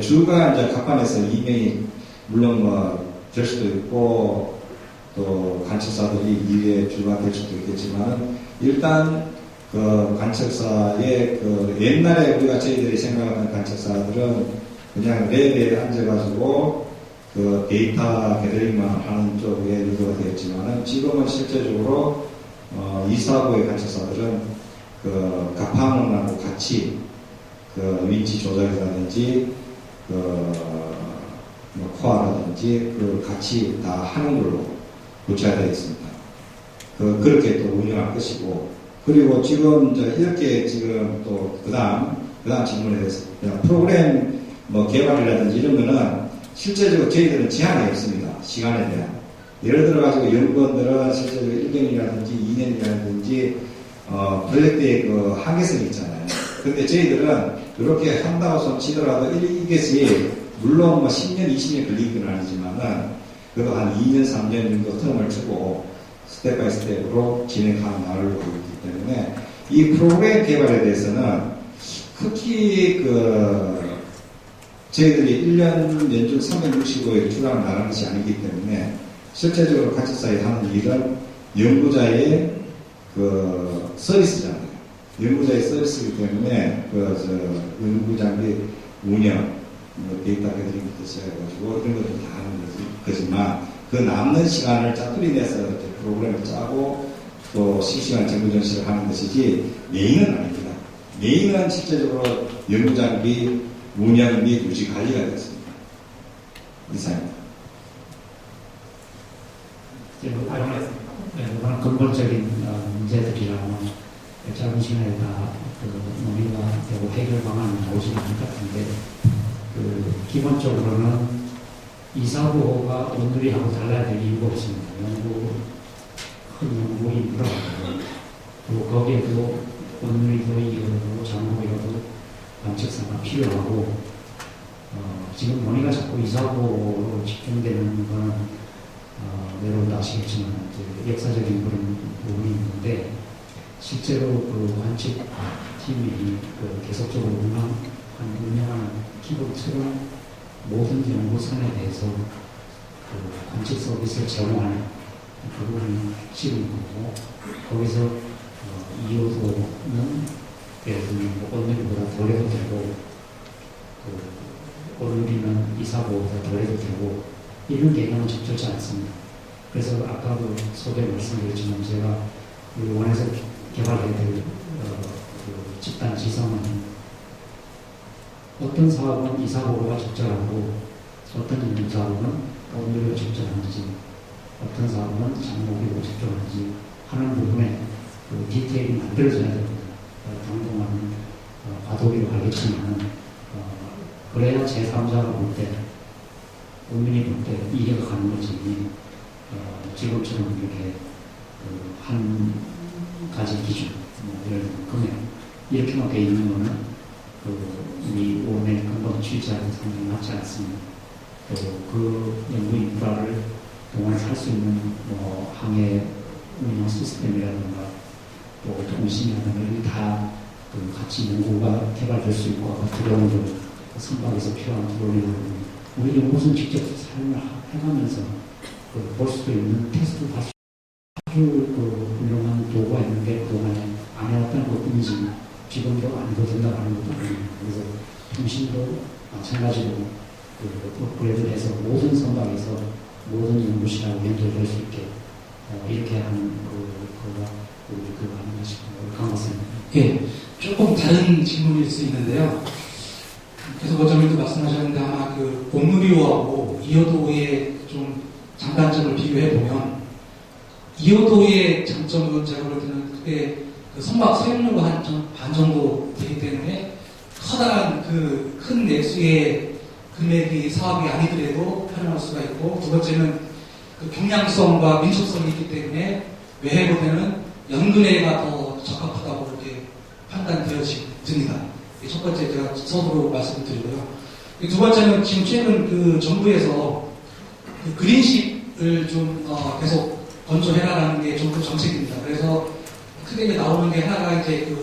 Speaker 1: 주가 가판에서 2명이 물론 될 수도 있고 또 관측사들이 일의 주가 될 수도 있겠지만 일단 그 관측사의 그 옛날에 저희들이 생각하는 관측사들은 그냥 랩에 앉아가지고 그 데이터 게더링만 하는 쪽에 유도가 되었지만은 지금은 실제적으로 이사부의 관측사들은 그 가판원하고 같이 그 위치 조작이라든지 코어라든지 같이 다 하는 걸로 구체화되어 있습니다. 그렇게 또 운영할 것이고 그리고 지금 이렇게 지금 또 그다음 질문에 대해서 프로그램 개발이라든지 이런 거는 실제적으로 저희들은 제한이 없습니다. 시간에 대한. 예를 들어가지고 연구원들은 실제로 1년이라든지 2년이라든지 프로젝트의 그 한계성이 있잖아요. 그런데 저희들은 이렇게 한다고 손 치더라도 이것이 물론 뭐 10년, 20년 걸리는 건 아니지만은 그래도 한 2년, 3년 정도 텀을 주고 스텝 바이 스텝으로 진행하는 나를 보고 있기 때문에 이 프로그램 개발에 대해서는 특히 저희들이 1년 연중 365일 주간을 나가는 것이 아니기 때문에 실제적으로 가치사에 하는 일은 연구자의 서비스잖아요. 연구자의 서비스이기 때문에 연구장비 운영, 데이터 게더링부터 시작해가지고 이런 것도 다 하는 거지만 그 남는 시간을 짜투리 내서 프로그램을 짜고 또 실시간 정보 전시를 하는 것이지 메인은 아닙니다. 메인은 실제적으로 연구장비 운영 및 유지 관리가 되었습니다. 이상입니다.
Speaker 2: 이런 근본적인 문제들이라면 짧은 시간에 다 논의가 되고 해결 방안이 나오지는 않을 것 같은데 기본적으로는 이사고가 오늘이하고 달라야 될 이유가 없습니다. 큰 연구 인프라 그리고 거기에도 오늘이도 이거도 장목이라도 관측사가 필요하고 지금 논의가 자꾸 이사고로 집중되는 거는 여러분도 아시겠지만 역사적인 그런 부분이 있는데 실제로 관측팀이 계속적으로 운영하는 기본처럼 모든 연구선에 대해서 관측 서비스를 제공하는 부분이 지금 거고 거기서 이호도는 예를 들면 오늘보다 덜 해도 되고 오늘이면 이사고보다 덜 해도 되고 이런 개념은 적절치 않습니다. 그래서 아까도 소개에 말씀드렸지만 제가 원에서 개발해야 될 집단 지성은 어떤 사업은 이사고가 적절하고 어떤 사업은 오늘이 적절한지 어떤 사업은 장목이고 적절한지 하는 부분에 디테일이 만들어져야 됩니다. 당분간은 과도기로 하겠지만 그래야 제3자가 볼 때 국민이 볼 때 이해가 가는 거지 지금처럼 이렇게 한 가지 기준 예를 들면 금액 이렇게만 돼 있는 거는 우리 오늘 근본 취지하고 상당히 맞지 않습니다. 또 그 연구 인프라를 동안에 살 수 있는 항해 운영 시스템이라든가 또 통신이라든가 이런 다 같이 연구가 개발될 수 있고 드론들 선박에서 필요한 드론이라든가 우리 연구소는 직접 사용을 해가면서 볼 수도 있는 테스트 할 수 아주 훌륭한 도구가 있는데 그동안에 안 해왔다는 것뿐이지 지금도 안 해도 된다고 하는 것도 아닙니다. 그래서 통신도 마찬가지로 업그레이드해서 모든 선박에서 모든 연구실하고 연결될 수 있게 이렇게 하는 그거가 그거 하는 것이 강화습니다.
Speaker 6: 예, 조금 다른 질문일 수 있는데요. 계속 원장님도 말씀하셨는데 아마 온누리호하고 이호도의 좀 장단점을 비교해 보면 이호도의 장점은 제가 볼 때는 그게 선박 수용료가 반 정도 되기 때문에 커다란 큰 액수의 금액이 사업이 아니더라도 활용할 수가 있고 두 번째는 경량성과 민첩성이 있기 때문에 외해보다는 연근해가 더 적합하다고 이렇게 판단되어집니다. 첫 번째 제가 서두로 말씀드리고요. 두 번째는 지금 최근 정부에서 그린십을 좀 계속 건조해라라는 게 정부 정책입니다. 그래서 크게 나오는 게 하나가 이제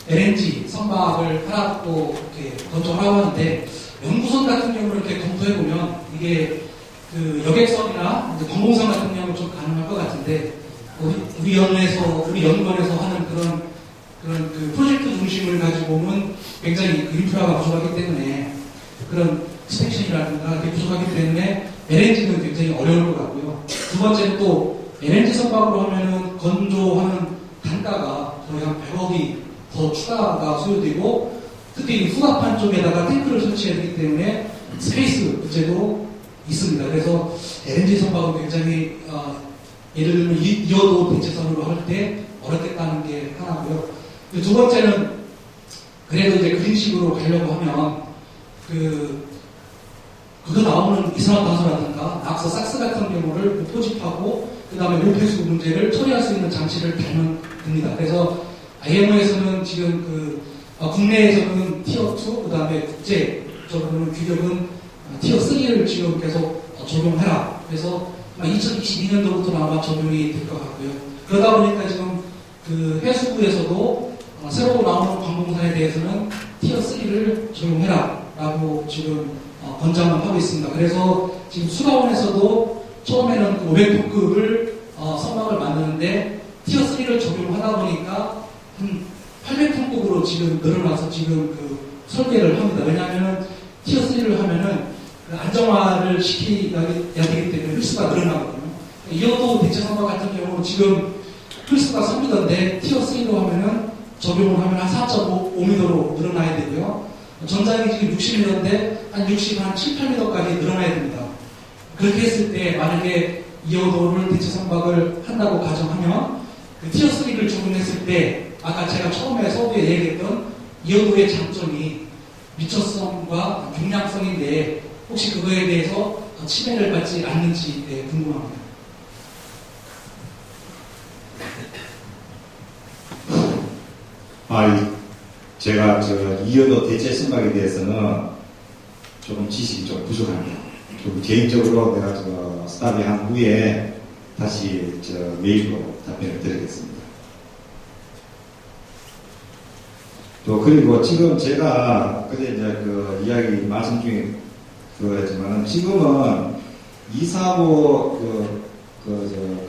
Speaker 6: LNG 선박을 하나 또 이렇게 건조하라고 하는데 연구선 같은 경우를 이렇게 검토해보면 이게 여객선이나 관공선 같은 경우는 좀 가능할 것 같은데 우리 연구원에서 하는 그런 프로젝트 중심을 가지고 보면 굉장히 인프라가 부족하기 때문에 그런 스테이션이라든가 그게 부족하기 때문에 LNG는 굉장히 어려울 것 같고요. 두 번째는 또 LNG 선박으로 하면은 건조하는 단가가 거의 한 100억이 더 추가가 소요되고 특히 후각판 쪽에다가 탱크를 설치해야 되기 때문에 스페이스 문제도 있습니다. 그래서 LNG 선박은 굉장히 예를 들면 이어도 대체선으로 할 때 어렵겠다는 게 하나고요. 두 번째는 그래도 이제 그린식으로 가려고 하면 그거 나오는 이산화탄소라든가 낙서 삭스 같은 경우를 포집하고 그 다음에 오폐수 문제를 처리할 수 있는 장치를 달면 됩니다. 그래서 IMO에서는 지금 국내에서는 티어 2, 그 다음에 국제적으로는 규격은 티어 3를 지금 계속 적용해라. 그래서 2022년도부터 아마 적용이 될 것 같고요. 그러다 보니까 지금 그 해수부에서도 새로 나오는 관공사에 대해서는 티어 3를 적용해라라고 지금 권장을 하고 있습니다. 그래서 지금 수라원에서도 처음에는 그 500톤급을 선박을 만드는데 티어 3를 적용하다 보니까 한 800톤급으로 지금 늘어나서 지금 그 설계를 합니다. 왜냐하면 티어 3를 하면은 그 안정화를 시켜야 되기 때문에 홀수가 늘어나거든요. 이어도 대체 선박 같은 경우는 지금 홀수가 3m인데 티어 3로 하면은 적용을 하면 한 4.5m로 늘어나야 되고요. 전장이 지금 60m인데 한 60, 한 7, 8m까지 늘어나야 됩니다. 그렇게 했을 때 만약에 2호도를 대체 선박을 한다고 가정하면 그 티어 3를 적용했을 때 아까 제가 처음에 서두에 얘기했던 2호도의 장점이 미처성과 경량성인데 혹시 그거에 대해서 침해를 받지 않는지 궁금합니다.
Speaker 1: 제가 이어도 대체 선박에 대해서는 조금 지식이 좀 부족합니다. 좀 개인적으로 내가 스타디 한 후에 다시 메일로 답변을 드리겠습니다. 또 그리고 지금 제가 그때 그 이야기 말씀 중에 그랬지만은 지금은 245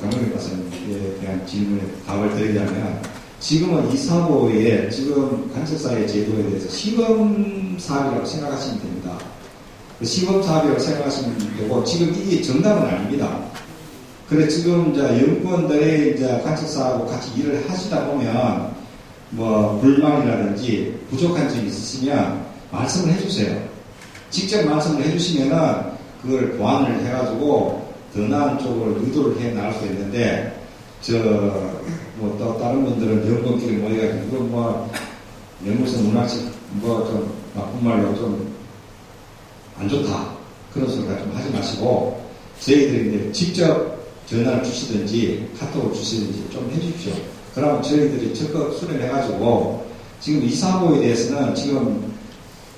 Speaker 1: 강릉에 가서에 대한 질문에 답을 드리자면 지금은 245의 지금 관측사의 제도에 대해서 시범 사업이라고 생각하시면 됩니다. 그 시범 사업이라고 생각하시면 되고 지금 이게 정답은 아닙니다. 그래 지금 연구원들의 관측사하고 같이 일을 하시다 보면 뭐 불만이라든지 부족한 점이 있으시면 말씀을 해주세요. 직접 말씀을 해주시면은 그걸 보완을 해가지고 더 나은 쪽으로 유도를 해 나갈 수 있는데 또 다른 분들은 연구원끼리 모여가지고 이거 뭐 연구선 문학식 좀 나쁜 말로 좀 안 좋다 그런 소리 좀 하지 마시고 저희들이 이제 직접 전화를 주시든지 카톡을 주시든지 좀 해주십시오. 그러면 저희들이 적극 수련해가지고 지금 245에 대해서는 지금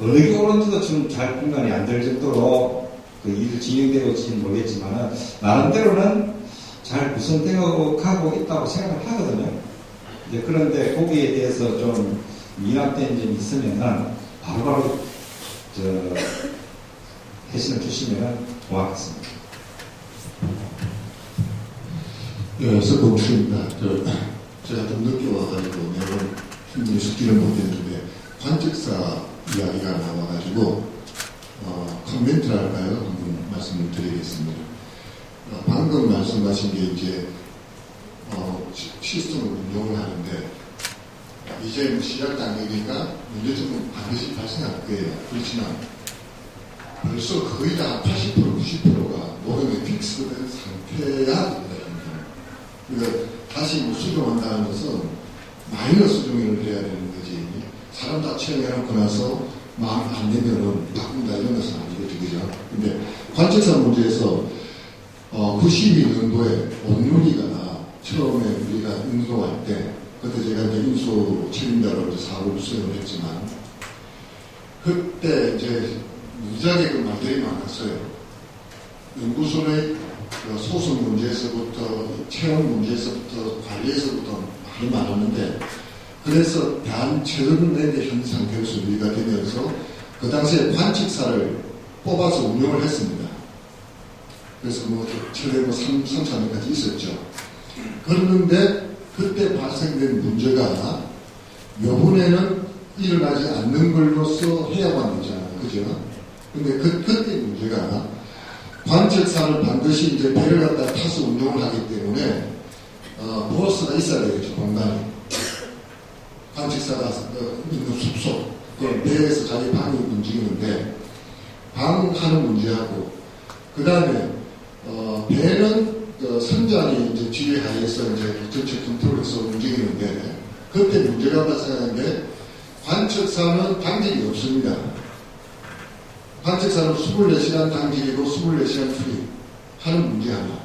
Speaker 1: 어느 게 옳은지도 지금 잘 분간이 안 될 정도로 그 일이 진행되고 있지는 모르겠지만 나름대로는 잘 구성되고 있다고 생각을 하거든요. 이제 그런데 거기에 대해서 좀 미납된 점이 있으면은 바로바로 회신을 주시면 고맙겠습니다.
Speaker 7: 예, 석봉수입니다. 제가 좀 늦게 와가지고 매번 충분히 숙지를 못했는데 관측사 이야기가 나와가지고 코멘트를 할까요? 한번 말씀을 드리겠습니다. 방금 말씀하신 게 이제 시스템을 운영을 하는데 이제 시작 단계니까 문제점은 반드시 발생할 거예요. 그렇지만 벌써 거의 다 80%, 90%가 노름에 픽스된 상태야 됩니다. 그러니까 다시 수정한다는 것은 마이너 수정을 해야 되는 거지. 사람 다 체험해놓고 나서 마음 안 내면은 바꾼다 이런 것은 아니거든요. 그죠? 근데 관측사 문제에서 92년도에 온누리가 처음에 우리가 인수할 때 그때 제가 이제 인수 책임자로 사업을 수행을 했지만 그때 이제 무지하게 그 말들이 많았어요. 연구소의 소송 문제에서부터 체험 문제에서부터 관리에서부터 많이 많았는데 그래서 대한체전랜드 현 상태에서 유지가 되면서 그 당시에 관측사를 뽑아서 운영을 했습니다. 그래서 뭐 최대 3, 4년까지 있었죠. 그런데 그때 발생된 문제가 요번에는 일어나지 않는 걸로써 해야만 되잖아요. 그죠? 근데 그때 문제가 관측사를 반드시 이제 배를 갖다 타서 운영을 하기 때문에 보스가 있어야 되겠죠. 공간이. 관측사가 있는 숙소, 배에서 자기 방이 움직이는데 방하는 문제하고 그 다음에 배는 선장이 이제 지휘하에서 이제 전체 컨트롤해서 움직이는데 그때 문제가 발생하는 게 관측사는 당직이 없습니다. 관측사는 24시간 당직이고 24시간 프리 하는 문제 하나.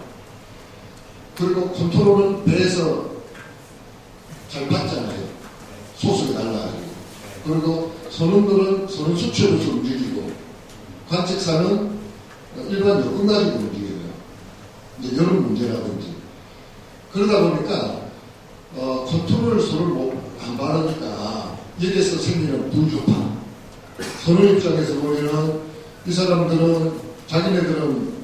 Speaker 7: 그리고 컨트롤은 배에서 잘 받잖아요. 소속이 달라가지고. 그리고 선원들은 선원 수첩에서 움직이고 관측사는 일반 여권 가지고 움직여요. 이제 이런 문제라든지 그러다 보니까 컨트롤을 서로 안 바르니까 여기에서 생기는 불교파. 선원 입장에서 보면은 이 사람들은 자기네들은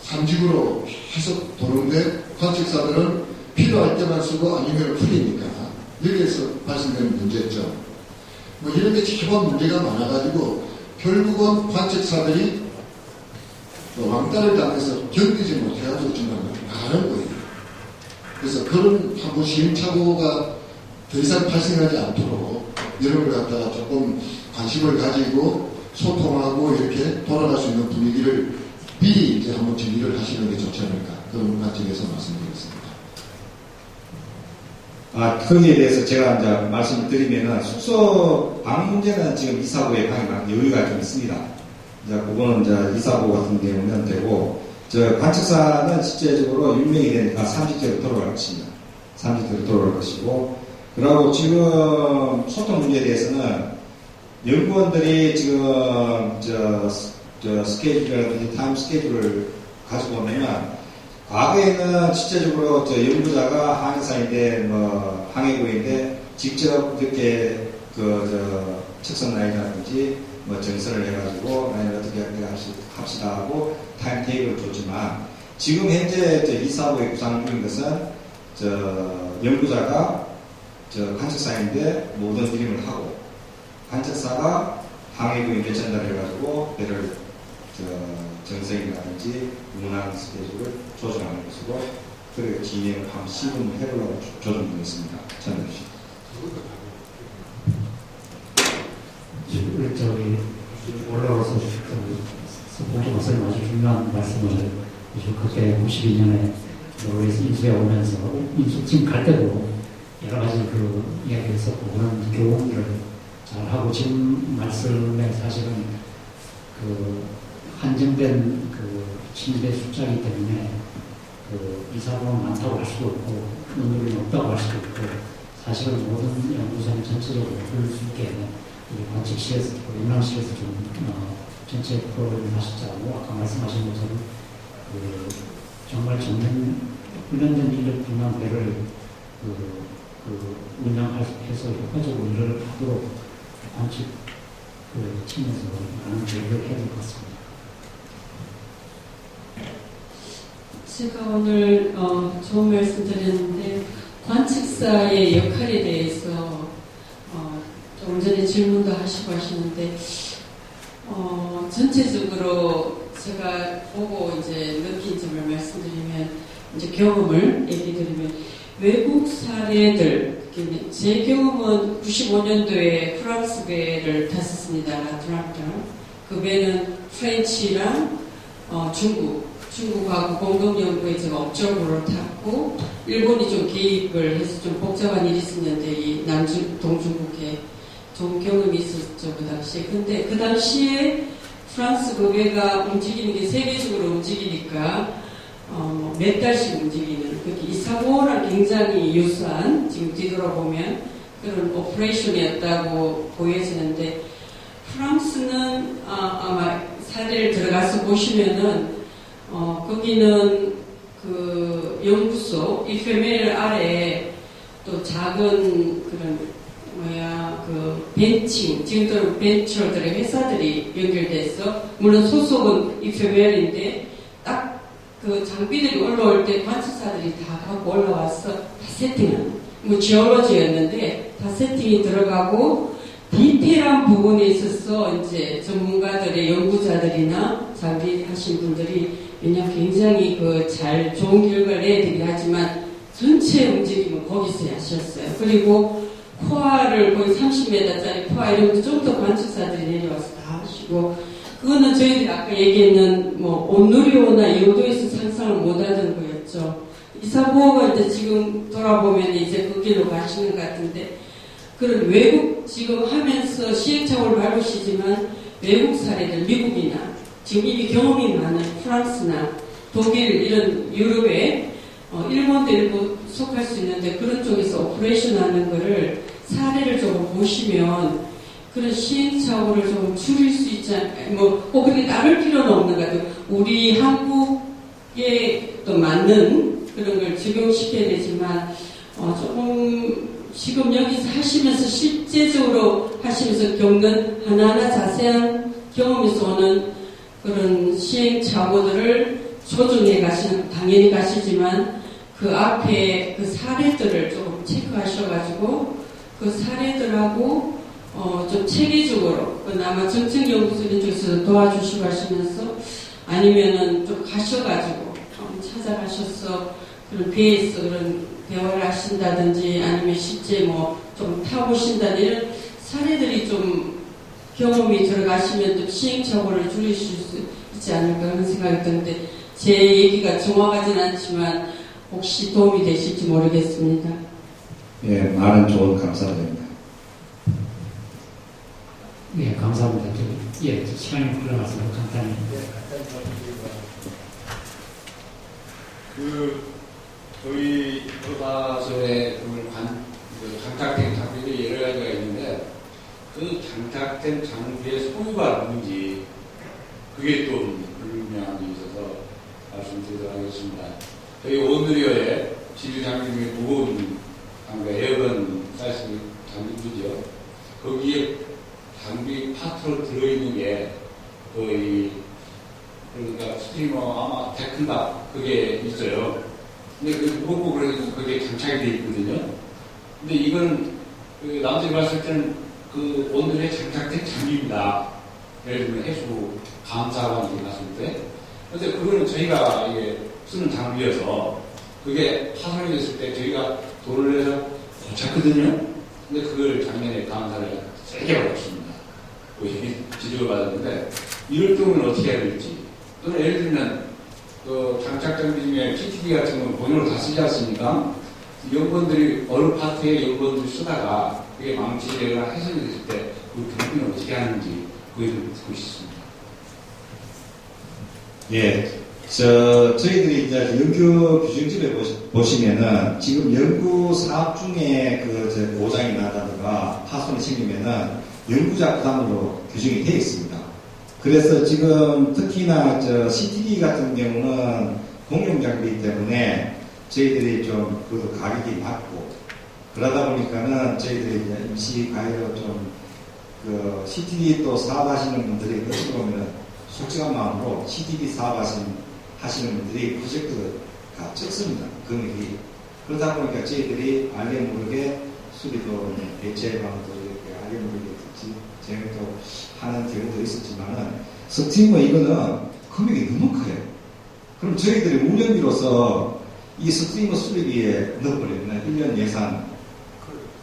Speaker 7: 삼직으로 해서 도는데 관측사들은 필요할 때만 쓰고 아니면 풀리니까 여기에서 발생되는 문제점. 뭐 이런 게 기본 문제가 많아가지고 결국은 관측사들이 왕따를 당해서 견디지 못해가지고 정말 나가는 거예요. 그래서 그런 한번 시행착오가 더 이상 발생하지 않도록 이런 걸 갖다가 조금 관심을 가지고 소통하고 이렇게 돌아갈 수 있는 분위기를 미리 이제 한번 정리를 하시는 게 좋지 않을까 그런 관점에서 말씀드리겠습니다.
Speaker 1: 거기에 대해서 제가 이제 말씀을 드리면은 숙소 방 문제는 지금 이사부에 방이 여유가 좀 있습니다. 이제 그거는 이제 이사부 같은 경우는 되고, 저 관측사는 실제적으로 유명이 되니까 30대로 돌아갈 것입니다. 30대로 돌아갈 것이고, 그리고 지금 소통 문제에 대해서는 연구원들이 지금 저 스케줄이라든지 타임 스케줄을 가지고 오면 과거에는 실제적으로 저 연구자가 항해사인데 뭐 항해부인데 직접 이렇게 측선 라인이라든지 뭐 정선을 해가지고 라인을 어떻게 합시다 하고 타임 테이블을 줬지만 지금 현재 저 이사부에 구상 중인 것은 저 연구자가 저 관측사인데 모든 그림을 하고 관측사가 항해부인데 전달해가지고 배를 정성이라든지 운항 스케줄을 조정하는 것으로 그리고 진행을 한 10분 해보려고 조정되었습니다. 전해주시.
Speaker 2: 저기 올라와서 봉주 박사님 아주 중요한 말씀을 그때 52년에 노르웨이에서 인수해 오면서 지금 갈 때도 여러 가지 그 이야기를 했었고 그런 교훈을 잘 하고 지금 말씀에 사실은 그 한정된 그 침대 숫자이기 때문에 그 이사고는 많다고 할 수도 없고 논문이 없다고 할 수도 없고 사실은 모든 연구소는 전체적으로 볼 수 있게 이 관측실에서 운항실에서 좀 전체 프로그램을 하셨자고 아까 말씀하신 것처럼 그 정말 전문 훈련된 인력뿐만 배를 운영해서 효과적으로 일을 하도록 관측 그 측면에서 많은 노력을 해야 될 것 같습니다.
Speaker 8: 제가 오늘 좋은 말씀 드렸는데 관측사의 역할에 대해서 조금 전에 질문도 하시고 하시는데 전체적으로 제가 보고 이제 느낀 점을 말씀드리면 이제 경험을 얘기드리면 외국 사례들 제 경험은 95년도에 프랑스 배를 탔었습니다. 라투랑랑 그 배는 프렌치랑 중국하고 공동연구에 제가 업적으로 탔고 일본이 좀 개입을 해서 좀 복잡한 일이 있었는데 이 동중국에 좀 경험이 있었죠 그 당시에. 근데 그 당시에 프랑스 그 배가 움직이는 게 세계적으로 움직이니까 몇 달씩 움직이는 이 사고랑 굉장히 유사한 지금 뒤돌아보면 그런 오퍼레이션이었다고 보여지는데 프랑스는 아마 사례를 들어가서 보시면은 거기는 그 연구소 이페메르 아래에 또 작은 그런 그 벤칭 지금도 벤처들의 회사들이 연결돼서 물론 소속은 이페메르인데 딱 그 장비들이 올라올 때 관측사들이 다 갖고 올라와서 다 세팅한 뭐 지올로지였는데 다 세팅이 들어가고 디테일한 부분에 있어서 이제 전문가들의 연구자들이나 장비하신 분들이 왜냐하면 굉장히 잘 좋은 결과를 내드리긴 하지만 전체 움직임은 거기서 하셨어요. 그리고 코아를 거의 30m짜리 코아 이런 것도 좀 더 관측사들이 내려와서 다 하시고 그거는 저희들이 아까 얘기했는 온누리호나 이호도에서 상상을 못하던 거였죠. 이사보호가 이제 지금 돌아보면 이제 그 길로 가시는 것 같은데 그런 외국 지금 하면서 시행착오를 밟으시지만 외국 사례들 미국이나 지금 이미 경험이 많은 프랑스나 독일 이런 유럽에 일본도 일부 속할 수 있는데 그런 쪽에서 오퍼레이션 하는 거를 사례를 조금 보시면 그런 시행착오를 좀 줄일 수 있지 않을까. 꼭 그렇게 나눌 필요는 없는 것 같아요. 우리 한국에 또 맞는 그런 걸 적용시켜야 되지만, 조금 지금 여기서 하시면서 실제적으로 하시면서 겪는 하나하나 자세한 경험에서 오는 그런 시행착오들을 조정해 가시는, 당연히 가시지만 그 앞에 그 사례들을 조금 체크하셔가지고 그 사례들하고 좀 체계적으로 아마 정책연구소인 쪽에서 도와주시고 하시면서 아니면은 좀 가셔가지고 찾아가셔서 그런 배에서 그런 대화를 하신다든지 아니면 실제 좀 타보신다든지 이런 사례들이 좀 경험이 들어가시면 좀 시행착오를 줄이실 수 있지 않을까 그런 생각이 드는데 제 얘기가 정확하진 않지만 혹시 도움이 되실지 모르겠습니다.
Speaker 1: 예, 많은 조언 감사드립니다.
Speaker 2: 네, 감사합니다. 시간이 흘러가서 간단히.
Speaker 5: 저희 교사선에 장착된 장비들이 여러 가지가 있는데 그 장착된 장비의 소유가 누군지 그게 좀 불명함이 있어서 말씀드리도록 하겠습니다. 저희 온누리어에 지주 장비 중에 무거운 장비, 에어건 사이즈 장비들이죠. 거기에 장비 파트로 들어있는 게 거의 그러니까 스트리머 아마 테크다 그게 있어요. 근데 그 무겁고 그래서 그게 장착이 되어 있거든요. 근데 이건 남들이 봤을 때는 그 오늘의 장착된 장비입니다. 예를 들면 해수 감사관에 갔을 때. 근데 그거는 저희가 이게 쓰는 장비여서 그게 파손이 됐을 때 저희가 돈을 내서 고쳤거든요. 근데 그걸 작년에 감사를 세게 받았습니다. 지적을 받았는데 이럴 경우는 어떻게 해야 될지 또는 예를 들면 그 장착 장비 중에 PTD 같은 건 본인으로 다 쓰지 않습니까? 연구원들이 어느 파트에 연구원들이 쓰다가 그게 망치되거나 훼손이 됐을 때 그 경비는 어떻게 하는지 그걸 좀 듣고 싶습니다.
Speaker 1: 예, 저희들이 이제 연구 규정집에 보시면은 지금 연구 사업 중에 고장이 나다든가 파손이 생기면은 연구자 부담으로 규정이 되어 있습니다. 그래서 지금 특히나 CTD 같은 경우는 공용 장비이기 때문에 저희들이 좀 그것도 가격이 낮고 그러다 보니까는 저희들이 이제 임시 가이드로 CTD 또 사업하시는 분들이 어떻게 보면은 솔직한 마음으로 CTD 사업하시는 분들이 프로젝트가 적습니다. 금액이. 그러다 보니까 저희들이 알게 모르게 수리도 대체 방도 이렇게 알게 모르게 진행도 하는 경우도 있었지만은 스팀머 이거는 금액이 너무 커요. 그럼 저희들이 운영비로서 이 스팀머 수리비에 넣어버리면 1년 예산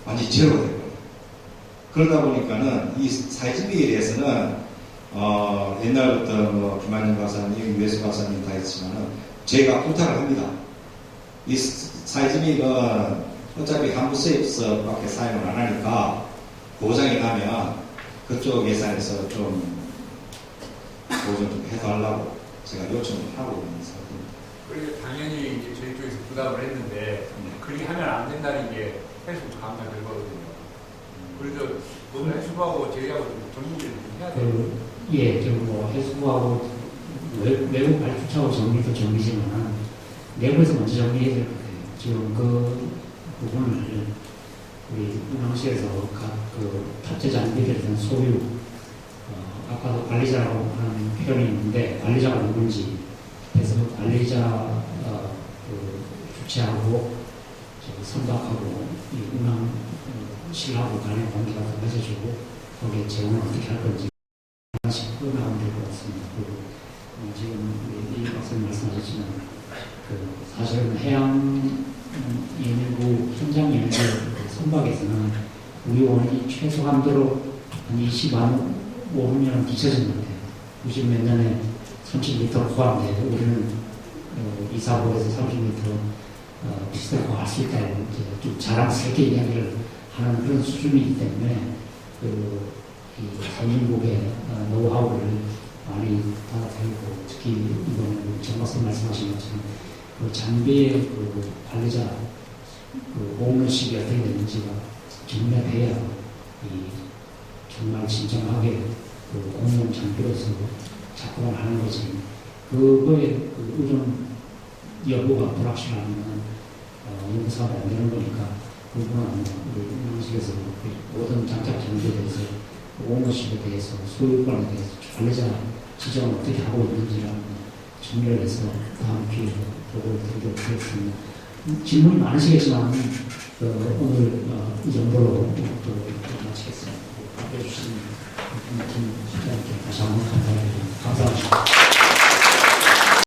Speaker 1: 완전히 제로가 되거든요. 그러다 보니까는 이 사이즈비에 대해서는 옛날부터 김한영 박사님, 유해수 박사님 다 했지만은 제가 부탁을 합니다. 이 사이즈비는 어차피 한부 세입서밖에 사용을 안 하니까 고장이 나면 그쪽 예산에서 좀 보존 좀 해달라고 제가 요청을 하고 있는 상태입니다.
Speaker 9: 그리고 당연히 이제 저희 쪽에서 부담을 했는데 그렇게 하면 안 된다는 게 해수 감사 결과거든요. 그래서 너무 해수부하고 저희하고 좀 정리를 좀 해야 돼요.
Speaker 2: 예, 해수부하고 외부 발주차하고 정리도 정리지만 내부에서 먼저 정리해야 될 거예요. 지금 그 부분을 우리 운항실에서 각 탑재 장비들에 대한 소유, 아까도 관리자라고 하는 표현이 있는데 관리자가 누군지 그래서 관리자 주체하고 선박하고 이 운항실하고 간의 관계가 더 맺어주고 거기에 재원을 어떻게 할 건지 하나씩 끌어나가면 될 것 같습니다. 그리고 지금 이 박사님 말씀하셨지만 사실은 해양 연구 현장 연구 선박에서는 우리 원이 최소한도로 한 20만 5년 뒤쳐진 것 같아요. 90 몇 년에 30m 포함돼요. 우리는 245에서 30m 비슷하고 할 수 있다고 좀 자랑스럽게 이야기를 하는 그런 수준이기 때문에 이 선진국의 노하우를 많이 받아들이고 특히 이번에 정 박사님 말씀하신 것처럼 장비의 관리자 옵너십이 어떻게 되는지가 정립해야 이 정말 진정하게 그 공무원 장비로서 작동을 하는 거지. 그거에 그 의존 여부가 불확실하면 연구사가 안 되는 거니까 그 부분은 우리 양식에서 모든 장착 장비에 대해서 오너십에 대해서 소유권에 대해서 관리자 지정을 어떻게 하고 있는지라는 정리를 해서 다음 기회에 보고를 드리도록 하겠습니다. 질문이 많으시겠지만 오늘 이 정도로 또 마치겠습니다. 답해 주신 김